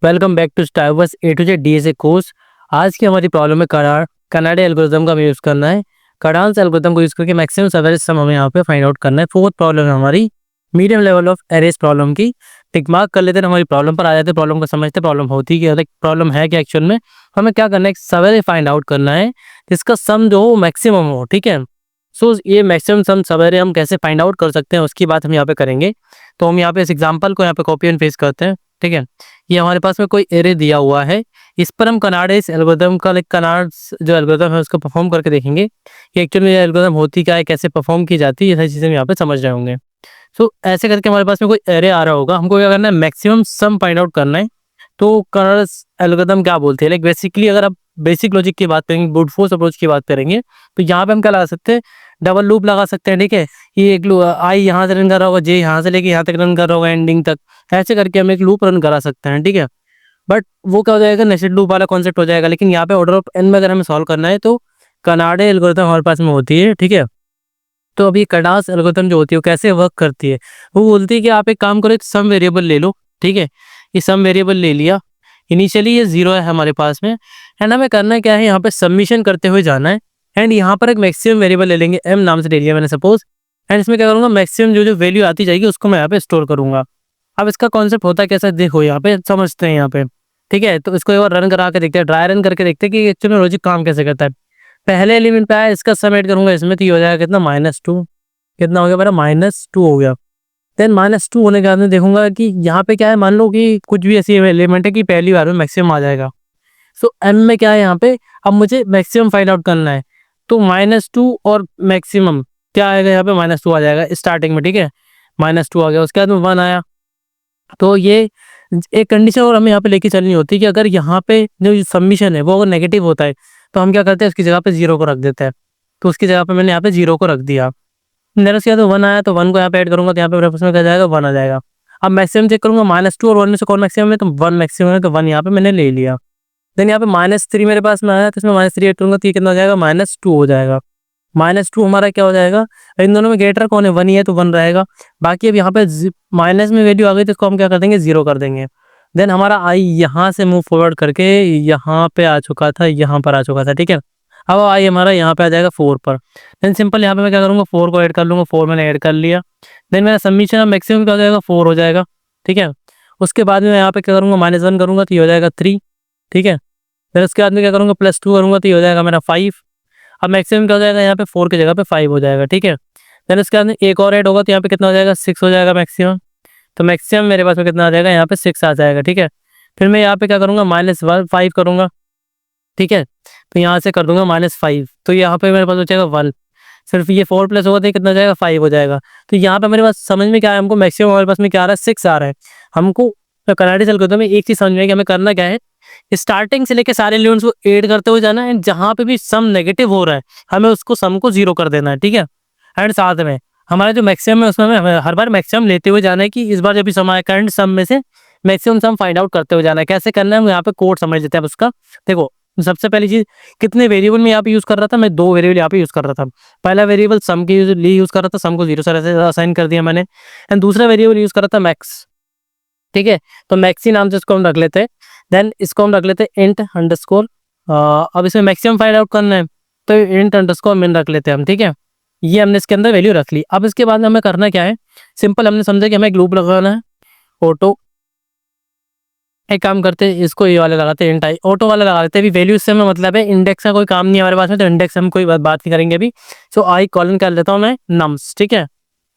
Welcome back to Striver's A to Z DSA course. आज की हमारी प्रॉब्लम है कनाडा एल्गोरिथम का हमें यूज़ करना है। कार्डान्स एल्गोरिथम को यूज़ करके मैक्सिमम एवरेज सम हमें यहाँ पे फाइंड आउट करना है। फोर्थ प्रॉब्लम है हमारी medium level of arrays problem की। टिक मार्क कर लेते हैं, हमारी प्रॉब्लम पर आ जाते हैं, प्रॉब्लम को समझते, प्रॉब्लम होती क्या है, प्रॉब्लम है क्या एक्चुअल में। हमें क्या करना है, एक सवेरे फाइंड आउट करना है जिसका सम जो हो मैक्सिमम हो। ठीक है, सो ये मैक्सिमम सम सवेरे हम कैसे फाइंड आउट कर सकते हैं उसकी बात हम यहाँ पे करेंगे। तो हम यहाँ पे इस एग्जाम्पल को यहाँ पे कॉपी एंड पेस्ट करते हैं। ठीक है, ये हमारे पास में कोई एरे दिया हुआ है, इस पर हम कनाडा इस एल्गोरिथम का कनाड्स जो एल्गोरिथम है उसको परफॉर्म करके देखेंगे कि एक्चुअली में ये एल्गोरिथम होती क्या है, कैसे परफॉर्म की जाती है, ये सारी चीज़ें हम यहाँ पे समझ रहे होंगे। सो ऐसे करके हमारे पास में कोई एरे आ रहा होगा, हमको क्या करना है, मैक्सिमम सम फाइंड आउट करना है। तो कनाडा एल्गोरिथम क्या बोलते हैं, लाइक बेसिकली अगर आप बेसिक लॉजिक की बात करेंगे, ब्रूट फोर्स अप्रोच की बात करेंगे, तो यहाँ पे हम क्या लगा सकते हैं, डबल लूप लगा सकते हैं। ठीक है, ये एक आई यहाँ से रन कर रहा होगा, जे यहाँ से लेके यहाँ तक रन कर रहा होगा एंडिंग तक, ऐसे करके हम एक लूप रन करा सकते हैं। ठीक है, बट वो क्या हो जाएगा, नेस्टेड लूप वाला कॉन्सेप्ट हो जाएगा। लेकिन यहाँ पे ऑर्डर ऑफ एन में अगर हमें सॉल्व करना है तो कनाडा एल्गोरिथम हमारे पास में होती है। ठीक है, तो अभी कडास एल्गोरिथम जो होती है वो कैसे वर्क करती है, वो बोलती है कि आप एक काम करो, एक सम वेरिएबल ले लो। ठीक है, ये सम वेरिएबल ले लिया, इनिशियली ये 0 है हमारे पास में, एंड हमें करना क्या है, यहाँ पे सबमिशन करते हुए जाना है। एंड यहाँ पर एक मैक्सिमम वेरिएबल ले लेंगे, एम नाम से ले लिया मैंने सपोज। एंड इसमें क्या करूँगा, मैक्सिमम जो जो वैल्यू आती जाएगी उसको मैं यहाँ पे स्टोर करूँगा। अब इसका कॉन्सेप्ट होता है कैसा, देखो यहाँ पे समझते हैं यहाँ पे। ठीक है, तो इसको एक बार रन करा के देखते हैं, ड्राई रन करके देखते हैं कि एक्चुअली में लॉजिक काम कैसे करता है। पहले एलिमेंट पे आया, इसका सम ऐड करूंगा इसमें, तो ये हो जाएगा कितना, -2। कितना हो गया मेरा, -2 हो गया। देन -2 होने के बाद में देखूंगा कि यहाँ पे क्या है, मान लो कि कुछ भी ऐसी एलिमेंट है कि पहली बार में मैक्सिमम आ जाएगा। सो एम में क्या है यहाँ पे, अब मुझे मैक्सिमम फाइंड आउट करना है। तो -2 और मैक्सिमम क्या आएगा, यहाँ पे -2 आ जाएगा स्टार्टिंग में। ठीक है, -2 आ गया, उसके बाद में 1 आया। तो ये एक कंडीशन और हमें यहाँ पे लेके चलनी होती है कि अगर यहाँ पे जो सबमिशन है वो अगर नेगेटिव होता है तो हम क्या करते हैं, उसकी जगह पे 0 को रख देते हैं। तो उसकी जगह पे मैंने यहाँ पे 0 को रख दिया। मेरे उसके बाद 1 आया, तो 1 को यहाँ पे ऐड करूंगा, तो यहाँ पे मेरे पास में क्या जाएगा, 1 आ जाएगा। अब मैक्सिमम चेक करूंगा, -2 और 1 में से कौन मैक्सिमम है, तो 1 मैक्सिमम है, तो 1 यहाँ पे मैंने ले लिया। देन यहाँ पे -3 मेरे पास में आया, तो इसमें -3 ऐड करूंगा, तो ये कितना हो जाएगा, -2 हो जाएगा। -2 हमारा क्या हो जाएगा, इन दोनों में ग्रेटर कौन है, 1 ही है, तो 1 रहेगा। बाकी अब यहाँ पे माइनस में वैल्यू आ गई, तो इसको हम क्या कर देंगे, 0 कर देंगे। देन हमारा आई यहाँ से मूव फॉरवर्ड करके यहाँ पे आ चुका था, यहाँ पर आ चुका था। ठीक है, अब आई हमारा यहाँ पे आ जाएगा 4 पर। देन सिंपल यहाँ पे मैं क्या करूँगा, 4 को ऐड कर लूँगा, 4 मैंने ऐड कर लिया। देन मेरा सबमिशन मैक्सिमम क्या हो जाएगा, 4 हो जाएगा। ठीक है, उसके बाद में मैं यहाँ पे क्या करूँगा, -1 करूँगा, तो ये हो जाएगा 3। ठीक है, फिर उसके बाद में क्या करूँगा, +2 करूँगा, तो ये हो जाएगा मेरा 5। अब मैक्सिमम क्या हो जाएगा, यहाँ पे 4 की जगह पे 5 हो जाएगा। ठीक है, देन उसके बाद में एक और ऐड होगा, तो यहाँ पे कितना हो जाएगा, 6 हो जाएगा मैक्सिमम। तो मैक्सिमम मेरे पास में कितना आ जाएगा, यहाँ पे 6 आ जाएगा। ठीक है, फिर मैं यहाँ पे क्या करूँगा, -5 करूँगा। ठीक है, तो यहाँ से कर दूंगा -5, तो यहाँ पे मेरे पास बचेगा 1। सिर्फ ये 4 प्लस होगा तो ये कितना हो जाएगा, 5 हो जाएगा। तो यहाँ पे मेरे पास समझ में क्या है, हमको मैक्सिमम हमारे पास में क्या आ रहा है, 6 आ रहा है। हमको कनाडा एल्गोरिथम में एक चीज समझ में है कि हमें करना क्या है, स्टार्टिंग से लेके सारे एलिमेंट्स को ऐड करते हुए जाना है, जहाँ पे भी सम नेगेटिव हो रहा है हमें उसको सम को 0 कर देना है। ठीक है, एंड साथ में हमारा जो मैक्सिमम है उसमें हमें हर बार मैक्सिमम लेते हुए जाना है कि इस बार जब भी सम आए करंट सम में से मैक्सिमम सम फाइंड आउट करते हुए जाना है। कैसे करना है, हम यहाँ पे कोड समझ लेते हैं अब उसका। देखो, सबसे पहली चीज, कितने वेरिएबल में यहाँ पे यूज कर रहा था, मैं 2 वेरिएबल यहाँ पे यूज कर रहा था। पहला वेरिएबल सम के लिए यूज कर रहा था, सम को 0 से असाइन कर दिया मैंने। एंड दूसरा वेरिएबल यूज कर रहा था मैक्स। ठीक है, तो मैक्सी नाम से इसको हम रख लेते हैं। देन इसको हम रख लेते हैं इंट अंडरस्कोर। अब इसमें मैक्सिमम फाइंड आउट करना है, तो इंट अंडरस्कोर मिन रख लेते हैं हम। ठीक है, ये हमने इसके अंदर वैल्यू रख ली। अब इसके बाद हमें करना क्या है, सिंपल हमने समझा कि हमें एक लूप लगाना है। ऑटो, एक काम करते हैं, इसको ये वाले लगाते हैं, इंट आई ऑटो वाला लगा लेते हैं। अभी वैल्यू से हमें मतलब है, इंडेक्स का कोई काम नहीं है हमारे पास में, तो इंडेक्स हम कोई बात नहीं करेंगे अभी। सो आई कॉलन कर लेता हूँ मैं नम्स। ठीक है,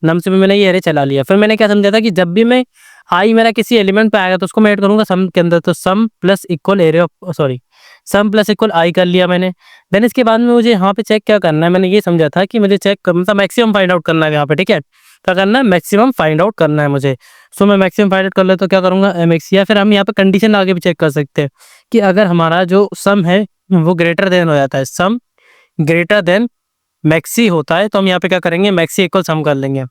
नम्स में मैंने ये एरे चला लिया। फिर मैंने क्या समझा था कि जब भी मैं आई मेरा किसी एलिमेंट पे आएगा तो उसको मैं ऐड करूंगा सम के अंदर, तो sum plus equal array of sorry sum plus equal I कर लिया मैंने। देन इसके बाद में मुझे यहाँ पे चेक क्या करना है, मैंने ये समझा था कि मुझे चेक मतलब मैक्सिमम फाइंड आउट करना है यहाँ पे। ठीक है, क्या करना है, मैक्सिमम फाइंड आउट करना है मुझे। सो मैं मैक्सिमम फाइंड आउट कर ले तो क्या करूंगा, MX, या फिर हम यहाँ पे कंडीशन आगे भी चेक कर सकते हैं कि अगर हमारा जो सम है वो ग्रेटर देन हो जाता है, सम ग्रेटर देन मैक्सी होता है, तो हम यहाँ पे क्या करेंगे, मैक्सी इक्वल सम कर लेंगे।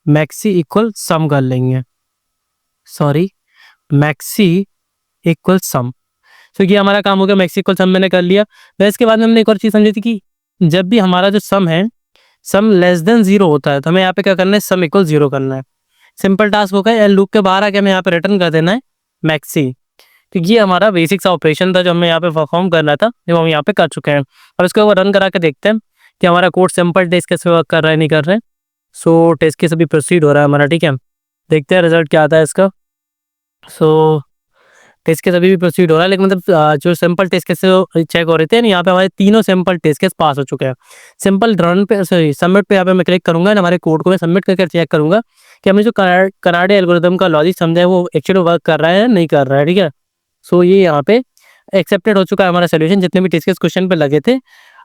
मैक्सी इक्वल सम कर लेंगे, सॉरी मैक्सी इक्वल सम। तो ये हमारा काम हो गया, मैक्सी इक्वल सम मैंने कर लिया। फिर इसके बाद में हमने एक और चीज समझी थी कि जब भी हमारा जो सम है, सम लेस देन 0 होता है, तो हमें यहाँ पे क्या करना है, सम इक्वल 0 करना है। सिंपल टास्क हो गया, एंड लूप के बाहर आके हमें यहाँ पे रिटर्न कर देना है मैक्सी। तो ये हमारा बेसिक सा ऑपरेशन था जो हमें यहाँ पे परफॉर्म करना था, जो हम यहाँ पे कर चुके हैं। अब इसको एक बार रन करा के देखते हैं कि हमारा कोड सिंपल टेस्ट कैसे वर्क कर रहा है, नहीं कर रहे हैं। सो टेस्ट केस अभी प्रोसीड हो रहा है हमारा, ठीक है। देखते हैं रिजल्ट क्या आता है इसका। सो टेस्ट केस अभी भी प्रोसीड हो रहा है, लेकिन मतलब जो सिंपल टेस्ट केस चेक हो रहे थे ना, यहाँ पे हमारे तीनों सिंपल टेस्ट केस पास हो चुके हैं। सिंपल रन पे, सॉरी सबमिट पे यहाँ पे मैं क्लिक करूंगा ना, हमारे कोड को मैं सबमिट करके चेक करूंगा कि हमने जो कनाडे एल्गोरिथम का लॉजिक समझा है वो एक्चुअली वर्क कर रहा है या नहीं कर रहा है, ठीक है। सो ये यहाँ पे एक्सेप्टेड हो चुका है हमारा सोल्यूशन, जितने भी टेस्ट केस क्वेश्चन पे लगे थे।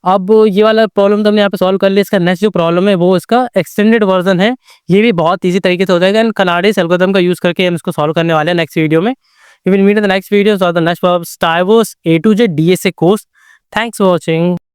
अब ये वाला प्रॉब्लम तो हमने यहाँ पे सॉल्व कर लिया। इसका नेक्स्ट जो प्रॉब्लम है वो इसका एक्सटेंडेड वर्जन है, ये भी बहुत ईजी तरीके से हो जाएगा। एंड कनाडे एल्गोरिथम का यूज करके हम इसको सॉल्व करने वाले हैं नेक्स्ट वीडियो में। You will meet in the next videos or the next Star Wars A to Z DSA course. Thanks for watching.